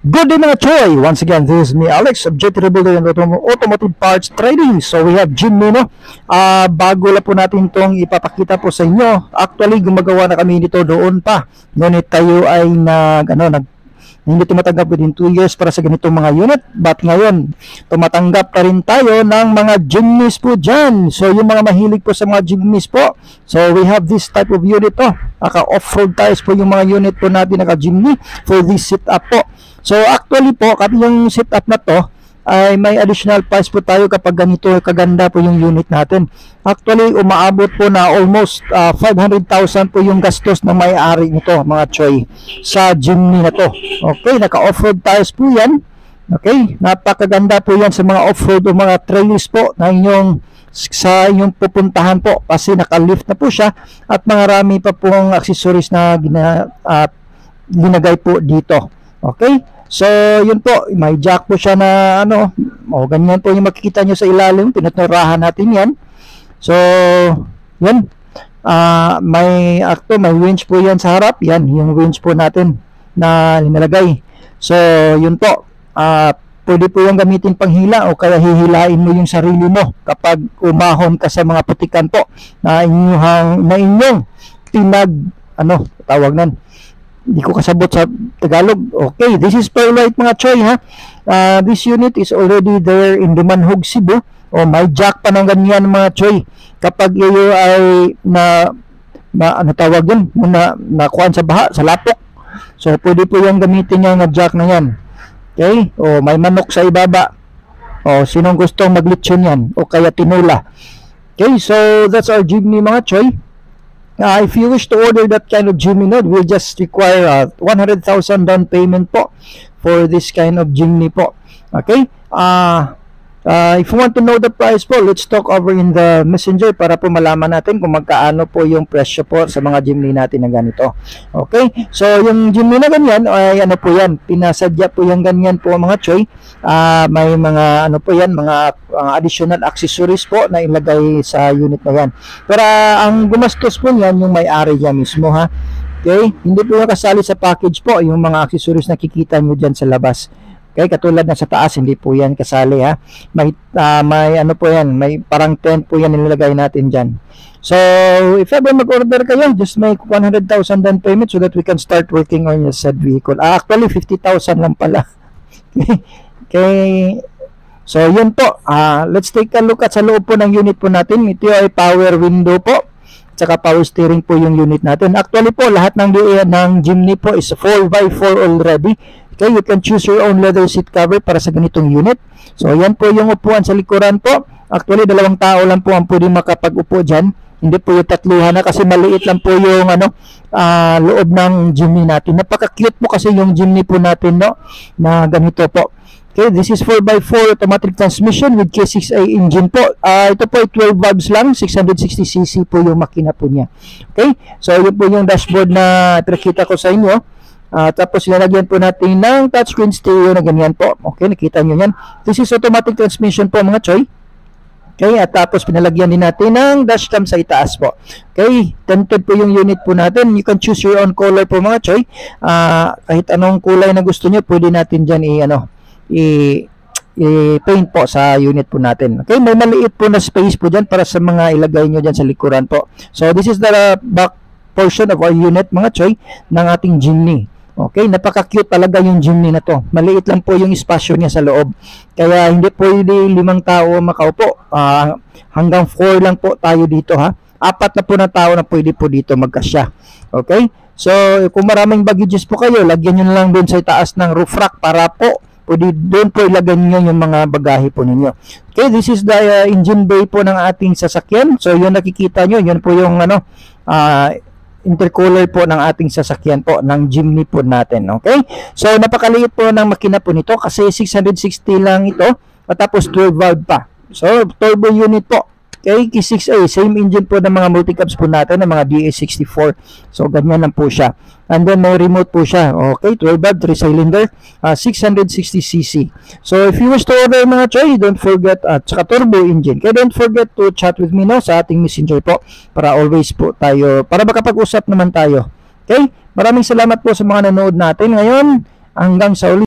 Good day mga Choy! Once again, this is me Alex, Objective Builder and Automotive Parts Trading. So we have Jimny, no? Bago lang po natin itong ipapakita po sa inyo. Actually, gumagawa na kami nito doon pa. Ngunit tayo ay hindi tumatanggap within 2 years para sa ganitong mga unit. But ngayon, tumatanggap na rin tayo ng mga Jimnys po dyan. So yung mga mahilig po sa mga Jimnys po. So we have this type of unit to. Naka-off-road tires po yung mga unit po natin, naka-Jimny for this sit-up po. So actually po, yung sit-up na to ay may additional price po tayo kapag ganito kaganda po yung unit natin. Actually, umaabot po na almost 500,000 po yung gastos ng may-ari nito, mga Choy, sa Jimny na to. Okay, naka-off-road tires po yan. Okay, napakaganda po yan sa mga off-road o mga trails po na sa inyong pupuntahan po kasi naka-lift na po siya at marami pa pong accessories na ginagay po dito. Okay? So, yun po, may jack po siya na ganyan po yung makikita nyo sa ilalim, pinaturahan natin yan. So, yan, may winch po yan sa harap, yan, yung winch po natin na linalagay. So, yun po, pwede po yung gamitin panghila o kaya hihilain mo yung sarili mo kapag umahon ka sa mga putikan po na inyong tawag nan. Hindi ko kasabot sa Tagalog. Okay, this is Fairlight mga Choy, ha. This unit is already there in Dumanhog, Cebu. May jack pa ng ganyan mga Choy. Kapag iyo ay tawag yun, nakuhaan sa baha, sa lapok. So, pwede po yung gamitin yung jack na yan. Okay, may manok sa ibaba. Sinong gustong maglitsyon yan? O kaya tinula. Okay, so that's our Jimny mga Choy. If you wish to order that kind of Jimny node, we'll just require 100,000 down payment po for this kind of Jimny po. Okay? If you want to know the price po, let's talk over in the messenger para po malaman natin kung magkaano po yung presyo po sa mga Jimny natin na ganito. Okay? So, yung Jimny na ganyan, ay po yan, pinasadya po yung ganyan po mga Choy. May mga mga additional accessories po na ilagay sa unit na yan. Pero ang gumastos po yan yung may-ari niya mismo, ha. Okay? Hindi po yung kasali sa package po yung mga accessories na kikita nyo dyan sa labas. Okay, katulad na sa taas, hindi po yan kasali, ha. May po yan, may parang tent po yan nilalagay natin dyan. So, if ever mag-order kayo, just make 100,000 down payment so that we can start working on your said vehicle. Actually, 50,000 lang pala. Okay. So, yun po. Let's take a look at sa loob po ng unit po natin. Ito ay power window po. At saka power steering po yung unit natin. Actually po, lahat ng Jimny po is 4x4 already. Okay, you can choose your own leather seat cover para sa ganitong unit. So, yan po yung upuan sa likuran po. Actually, 2 tao lang po ang pwede makapag-upo dyan. Hindi po yung 3 na kasi maliit lang po yung loob ng Jimny natin. Napaka-cute po kasi yung Jimny po natin, no, na ganito po. Okay, this is 4x4 automatic transmission with K6A engine po. Ito po ay 12 valves lang, 660cc po yung makina po niya. Okay, so yun po yung dashboard na pinakita ko sa inyo. Tapos ilalagyan po natin ng touchscreen stereo na ganyan po. Okay, nakita nyo yan. This is automatic transmission po mga Choy. Okay, at tapos pinalagyan din natin ng dashcam sa itaas po. Okay, tinted po yung unit po natin. You can choose your own color po mga Choy. Kahit anong kulay na gusto nyo, pwede natin dyan i-paint po sa unit po natin. Okay, may maliit po na space po dyan para sa mga ilagay nyo dyan sa likuran po. So, this is the back portion of our unit mga Choy ng ating Jimny. Okay, napaka-cute talaga yung Jimny na to. Maliit lang po yung espasyo niya sa loob. Kaya hindi pwede 5 tao makaupo. Hanggang 4 lang po tayo dito, ha. 4 na po na tao na pwede po dito magkasya. Okay? So, kung maraming baggages po kayo, lagyan nyo na lang doon sa itaas ng roof rack para po pwede doon po ilagay nyo yung mga bagahe po ninyo. Okay, this is the engine bay po ng ating sasakyan. So, yun nakikita nyo. Yun po yung intercooler po ng ating sasakyan po ng Jimny po natin. Okay? So, napakaliit po ng makina po nito kasi 660 lang ito at tapos 12 valve pa. So, turbo unit po. Okay? K6A, same engine po ng mga multicabs po natin, ng mga DS64. So, ganyan lang po siya. And then, may remote po siya. Okay? 12 valve, 3-cylinder, 660cc. So, if you wish to order mga Choy, don't forget, saka turbo engine. Kaya don't forget to chat with me now sa ating messenger po para always po tayo, para makapag-usap naman tayo. Okay? Maraming salamat po sa mga nanood natin ngayon. Hanggang sa uli.